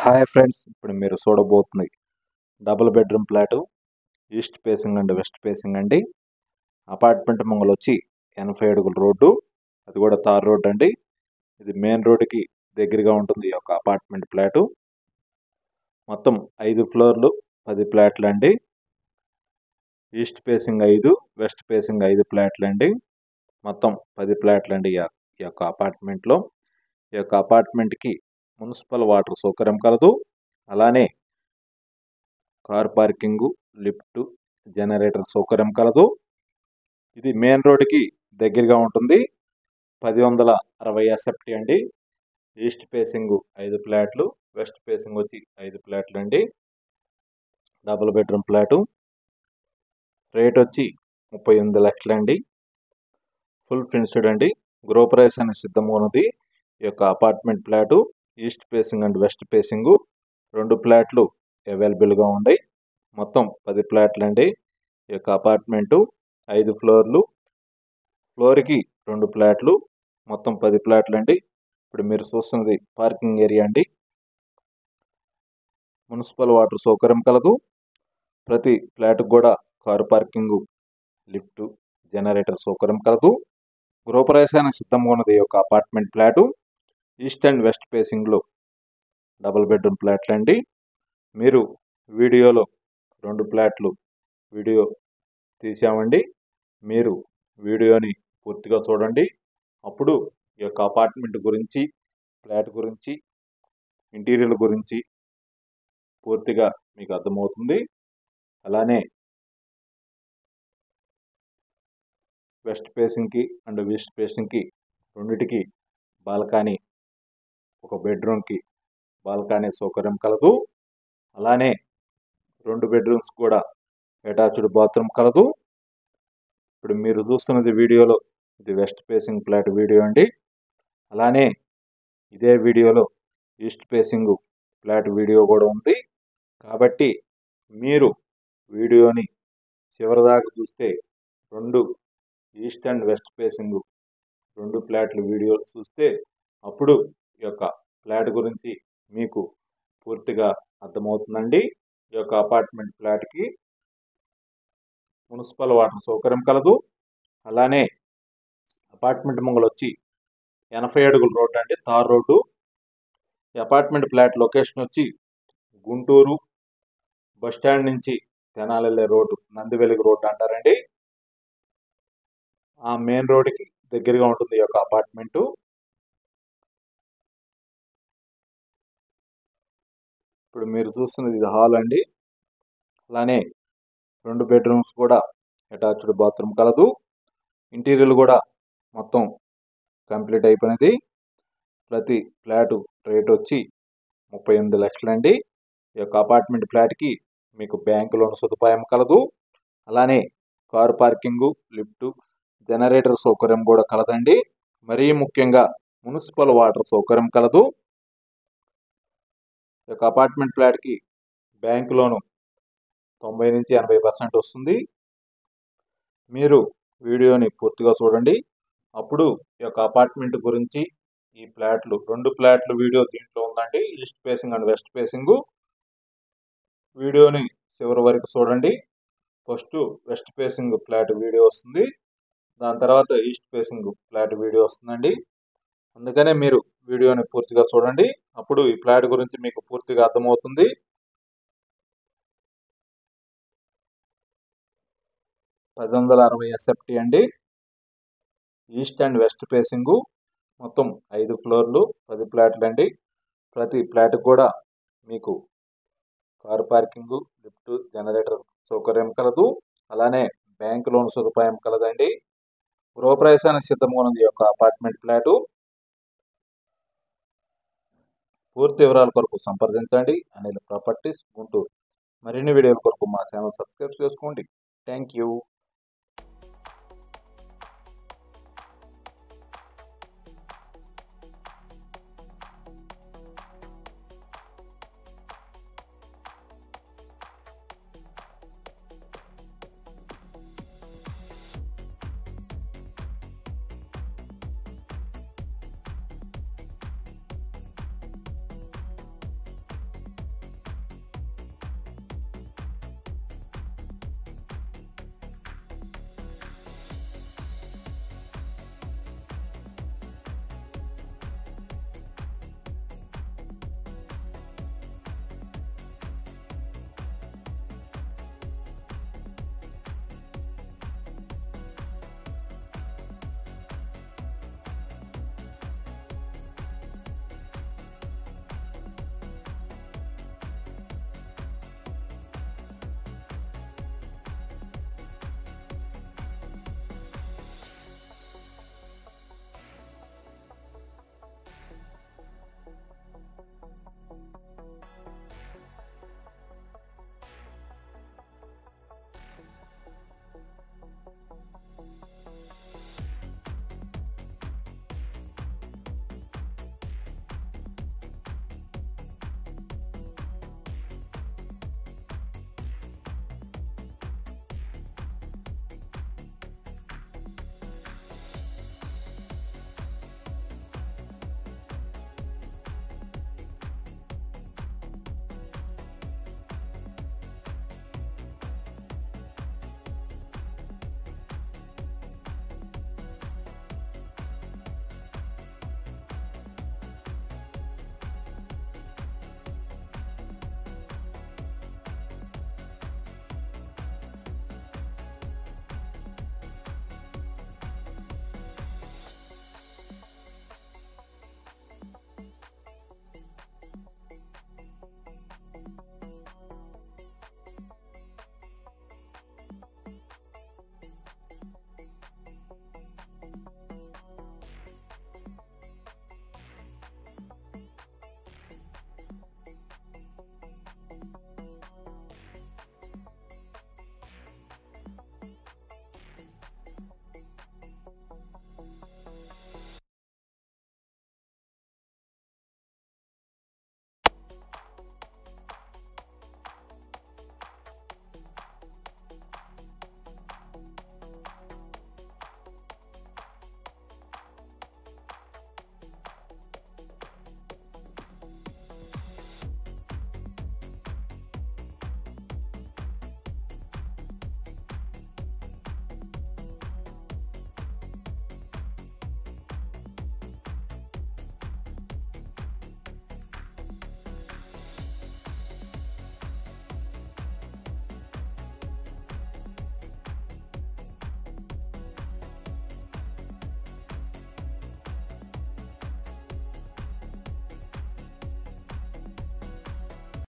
Hi friends, ఇప్పుడు మీరు చూడబోతుంది double bedroom flat, east facing and west facing అండి. అపార్ట్మెంట్ ముంగలు వచ్చి 80 అడుగుల రోడ్డు, అది కూడా తార్ రోడ్ అండి. ఇది మెయిన్ రోడ్డుకి దగ్గరగా ఉంటుంది ఈ యొక్క అపార్ట్మెంట్ ఫ్లాటు. మొత్తం 5 ఫ్లోర్లు, 10 ఫ్లాట్లు అండి. ఈస్ట్ ఫేసింగ్ 5, వెస్ట్ ఫేసింగ్ 5 ఫ్లాట్లు అండి. మొత్తం 10 ఫ్లాట్లు అండి ఈ యొక్క అపార్ట్మెంట్లో. ఈ యొక్క అపార్ట్మెంట్కి మున్సిపల్ వాటర్ సౌకర్యం కలదు. అలానే కార్ పార్కింగు, లిఫ్ట్, జనరేటర్ సౌకర్యం కలదు. ఇది మెయిన్ రోడ్డుకి దగ్గరగా ఉంటుంది. 1060 ఎస్ఎఫ్టీ అండి. ఈస్ట్ ఫేసింగ్ 5 ఫ్లాట్లు, వెస్ట్ ఫేసింగ్ వచ్చి 5 ఫ్లాట్లు అండి. Double bedroom flat. రేట్ వచ్చి 38 లక్షలు అండి. ఫుల్ ఫినిష్డ్ అండి. గృహప్రవేశానికి సిద్ధంగా ఉన్నది ఈ యొక్క apartment flat. East facing and west facing 2 ఫ్లాట్లు అవైలబుల్గా ఉన్నాయి. మొత్తం 10 ఫ్లాట్లు అండి. ఈ యొక్క అపార్ట్మెంటు 5 ఫ్లోర్లు, ఫ్లోర్కి 2 ఫ్లాట్లు, మొత్తం 10 ఫ్లాట్లు అండి. ఇప్పుడు మీరు చూస్తున్నది పార్కింగ్ ఏరియా అండి. మున్సిపల్ వాటర్ సౌకర్యం కలదు. ప్రతి ఫ్లాట్కి కూడా కారు పార్కింగు, లిఫ్ట్, జనరేటర్ సౌకర్యం కలదు. గృహప్రవేశానికి సిద్ధంగా ఉన్నది ఈ యొక్క apartment flat. East and west ఫేసింగ్లో డబుల్ బెడ్రూమ్ ఫ్లాట్లు అండి. మీరు వీడియోలో 2 ఫ్లాట్లు వీడియో తీసామండి. మీరు వీడియోని పూర్తిగా చూడండి. అప్పుడు ఈ యొక్క అపార్ట్మెంట్ గురించి, ఫ్లాట్ గురించి, ఇంటీరియర్ గురించి పూర్తిగా మీకు అర్థమవుతుంది. అలానే వెస్ట్ ఫేసింగ్కి అండ్ ఈస్ట్ ఫేసింగ్కి రెండిటికి బాల్కనీ, ఒక బెడ్రూమ్కి బాల్కనీ సౌకర్యం కలదు. అలానే 2 బెడ్రూమ్స్ కూడా అటాచ్డ్ బాత్రూమ్ కలదు. ఇప్పుడు మీరు చూస్తున్నది వీడియోలో ఇది వెస్ట్ ఫేసింగ్ ఫ్లాట్ వీడియో అండి. అలానే ఇదే వీడియోలో ఈస్ట్ ఫేసింగ్ ఫ్లాట్ వీడియో కూడా ఉంది. కాబట్టి మీరు వీడియోని చివరిదాకా చూస్తే 2 ఈస్ట్ అండ్ వెస్ట్ ఫేసింగ్ 2 ఫ్లాట్ల వీడియో చూస్తే అప్పుడు ఈ యొక్క ఫ్లాట్ గురించి మీకు పూర్తిగా అర్థమవుతుందండి. ఈ యొక్క అపార్ట్మెంట్ ఫ్లాట్కి మున్సిపల్ వాటర్ సౌకర్యం కలదు. అలానే అపార్ట్మెంట్ ముంగలు వచ్చి 80 అడుగుల రోడ్డు అండి, తార్ రోడ్డు. ఈ అపార్ట్మెంట్ ఫ్లాట్ లొకేషన్ వచ్చి గుంటూరు బస్టాండ్ నుంచి తెనాలి వెళ్ళే రోడ్డు, నందివెలుగు రోడ్డు అంటారండి. ఆ మెయిన్ రోడ్డుకి దగ్గరగా ఉంటుంది ఈ యొక్క అపార్ట్మెంటు. ఇప్పుడు మీరు చూస్తున్నది ఇది హాల్ అండి. అలానే 2 బెడ్రూమ్స్ కూడా అటాచ్డ్ బాత్రూమ్ కలదు. ఇంటీరియర్ కూడా మొత్తం కంప్లీట్ అయిపోయినది. ప్రతి ఫ్లాటు రేట్ వచ్చి 38 లక్షలండి. ఈ యొక్క అపార్ట్మెంట్ ఫ్లాట్కి మీకు బ్యాంకు లోన్ సదుపాయం కలదు. అలానే కారు పార్కింగు, లిఫ్ట్, జనరేటర్ సౌకర్యం కూడా కలదండి. మరీ ముఖ్యంగా మున్సిపల్ వాటర్ సౌకర్యం కలదు. ఈ యొక్క అపార్ట్మెంట్ ఫ్లాట్కి బ్యాంకు లోను 90 నుంచి 80% వస్తుంది. మీరు వీడియోని పూర్తిగా చూడండి. అప్పుడు ఈ యొక్క అపార్ట్మెంట్ గురించి, ఈ ఫ్లాట్లు 2 ఫ్లాట్లు వీడియో దీంట్లో ఉందండి. East facing and west facing. వీడియోని చివరి వరకు చూడండి. First west facing flat video వస్తుంది, దాని తర్వాత ఈస్ట్ ఫేసింగ్ ఫ్లాట్ వీడియో వస్తుందండి. అందుకనే మీరు వీడియోని పూర్తిగా చూడండి. అప్పుడు ఈ ఫ్లాట్ గురించి మీకు పూర్తిగా అర్థమవుతుంది. 1060 ఎస్ఎఫ్టీ అండి. ఈస్ట్ అండ్ వెస్ట్ ఫేసింగ్ మొత్తం 5 ఫ్లోర్లు, 10 ఫ్లాట్లు అండి. ప్రతి ఫ్లాట్ కూడా మీకు కారు పార్కింగ్, లిఫ్ట్, జనరేటర్ సౌకర్యం కలదు. అలానే బ్యాంక్ లోన్ సదుపాయం కలదండి. గృహప్రవేశానికి సిద్ధంగా ఉన్నది ఈ యొక్క అపార్ట్మెంట్ ఫ్లాటు. పూర్తి వివరాల కొరకు సంప్రదించండి అనిల్ ప్రాపర్టీస్ గుంటూరు. మరిన్ని వీడియోల కొరకు మా ఛానల్ సబ్స్క్రైబ్ చేసుకోండి. Thank you.